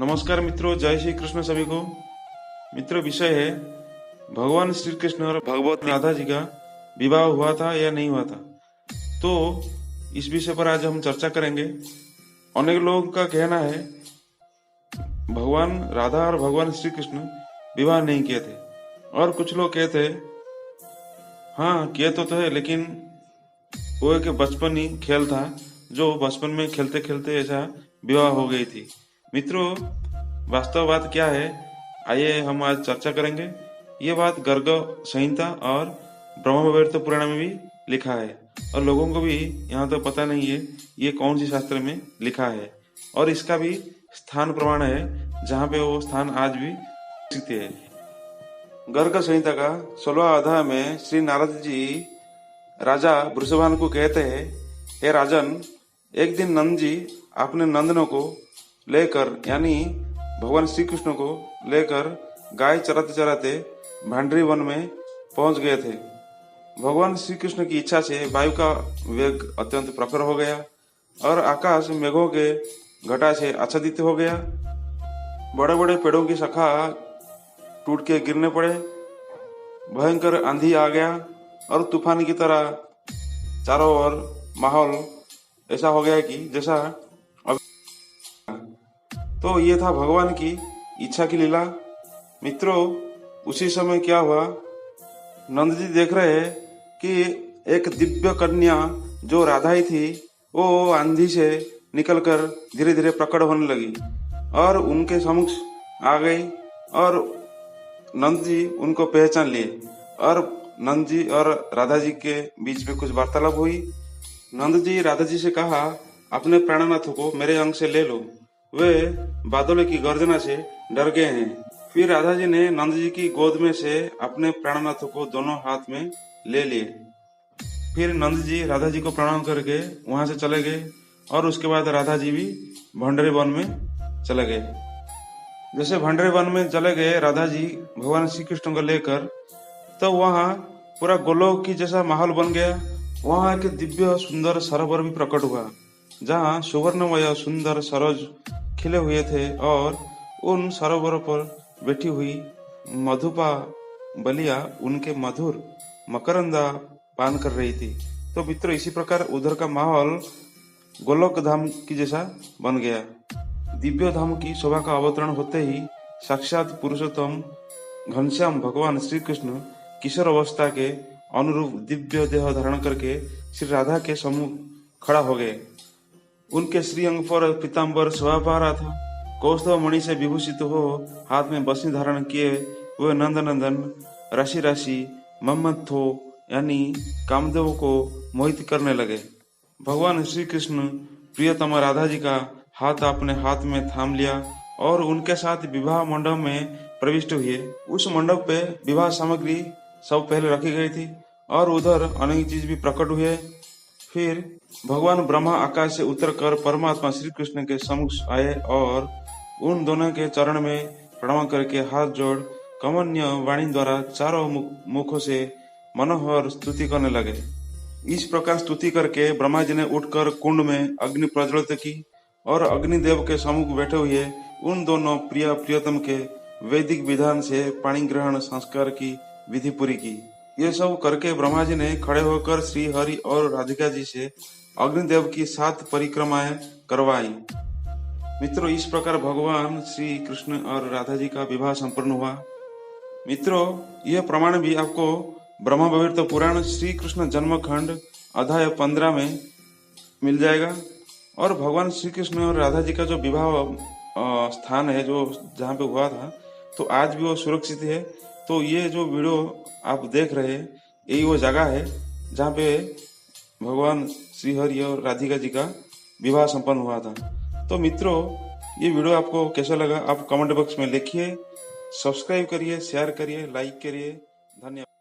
नमस्कार मित्रों, जय श्री कृष्ण सभी को। मित्रों, विषय है भगवान श्री कृष्ण और भगवती राधा जी का विवाह हुआ था या नहीं हुआ था। तो इस विषय पर आज हम चर्चा करेंगे। अनेक लोगों का कहना है भगवान राधा और भगवान श्री कृष्ण विवाह नहीं किए थे, और कुछ लोग कहते हाँ किए तो है, लेकिन वो एक बचपनी खेल था जो बचपन में खेलते खेलते ऐसा विवाह हो गई थी। मित्रों, वास्तव बात क्या है, आइए हम आज चर्चा करेंगे। ये बात गर्ग संहिता और ब्रह्मवैवर्त पुराण में भी लिखा है, और लोगों को भी यहाँ तो पता नहीं है ये कौन सी शास्त्र में लिखा है, और इसका भी स्थान प्रमाण है जहाँ पे वो स्थान आज भी स्थित है। गर्ग संहिता का 16वां अध्याय में श्री नारद जी राजा वृषभान को कहते हैं, हे राजन, एक दिन नंद जी अपने नंदनों को लेकर यानी भगवान श्री कृष्ण को लेकर गाय चराते चराते भांडरी वन में पहुंच गए थे। भगवान श्री कृष्ण की इच्छा से वायु का वेग अत्यंत प्रखर हो गया और आकाश मेघों के घटा से आच्छादित हो गया। बड़े बड़े पेड़ों की शाखा टूट के गिरने पड़े, भयंकर आंधी आ गया और तूफान की तरह चारों ओर माहौल ऐसा हो गया कि जैसा तो ये था भगवान की इच्छा की लीला। मित्रों, उसी समय क्या हुआ, नंद जी देख रहे हैं कि एक दिव्य कन्या जो राधा ही थी वो आंधी से निकलकर धीरे धीरे प्रकट होने लगी और उनके सम्मुख आ गई, और नंद जी उनको पहचान लिए और नंद जी और राधा जी के बीच में कुछ वार्तालाप हुई। नंद जी राधा जी से कहा, अपने प्राणनाथ को मेरे अंग से ले लो, वे बादलों की गर्जना से डर गए हैं। फिर राधा जी ने नंद जी की गोद में से अपने प्राणनाथ को दोनों हाथ में ले लिए। फिर नंद जी राधा जी को प्रणाम करके वहां से चले गए, और उसके बाद राधा जी भी भंडरी वन में चले गए। जैसे भंडरी वन में चले गए राधा जी भगवान श्री कृष्ण को लेकर, तो वहाँ पूरा गोलोक की जैसा माहौल बन गया। वहाँ एक दिव्य सुंदर सरोवर भी प्रकट हुआ, जहाँ सुवर्णमय सुंदर सरोज खिले हुए थे, और उन सरोवर पर बैठी हुई मधुपा बलिया उनके मधुर मकरंदा पान कर रही थी। तो मित्रों, इसी प्रकार उधर का माहौल गोलोक धाम की जैसा बन गया। दिव्य धाम की शोभा का अवतरण होते ही साक्षात पुरुषोत्तम घनश्याम भगवान श्री कृष्ण किशोर अवस्था के अनुरूप दिव्य देह धारण करके श्री राधा के सम्मुख खड़ा हो गए। उनके श्री अंग पर पीताम्बर शोभा पा रहा था। कौस्तुभ मणि से विभूषित हो हाथ में बंसी धारण किए हुए नंद नंदन राशि राशि मम्मथो यानी कामदेव को मोहित करने लगे। भगवान श्री कृष्ण प्रियतम राधा जी का हाथ अपने हाथ में थाम लिया और उनके साथ विवाह मंडप में प्रविष्ट हुए। उस मंडप पे विवाह सामग्री सब पहले रखी गई थी और उधर अनेक चीज भी प्रकट हुए। फिर भगवान ब्रह्मा आकाश से उतरकर परमात्मा श्री कृष्ण के सम्मुख आए और उन दोनों के चरण में प्रणाम करके हाथ जोड़ कमनीय वाणी द्वारा चारों मुखों से मनोहर स्तुति करने लगे। इस प्रकार स्तुति करके ब्रह्मा जी ने उठकर कुंड में अग्नि प्रज्वलित की और अग्निदेव के सम्मुख बैठे हुए उन दोनों प्रिय प्रियतम के वैदिक विधान से पाणी ग्रहण संस्कार की विधि पूरी की। ये सब करके ब्रह्मा जी ने खड़े होकर श्री हरि और राधिका जी से अग्निदेव की 7 परिक्रमाएं करवाई। मित्रों, इस प्रकार भगवान श्री कृष्ण और राधा जी का विवाह संपन्न हुआ। मित्रों, यह प्रमाण भी आपको ब्रह्मवैवर्त पुराण श्री कृष्ण जन्मखंड अध्याय 15 में मिल जाएगा। और भगवान श्री कृष्ण और राधा जी का जो विवाह स्थान है जो जहाँ पे हुआ था, तो आज भी वो सुरक्षित है। तो ये जो वीडियो आप देख रहे हैं यही वो जगह है जहाँ पे भगवान श्री हरि और राधिका जी का विवाह संपन्न हुआ था। तो मित्रों, ये वीडियो आपको कैसा लगा आप कमेंट बॉक्स में लिखिए, सब्सक्राइब करिए, शेयर करिए, लाइक करिए। धन्यवाद।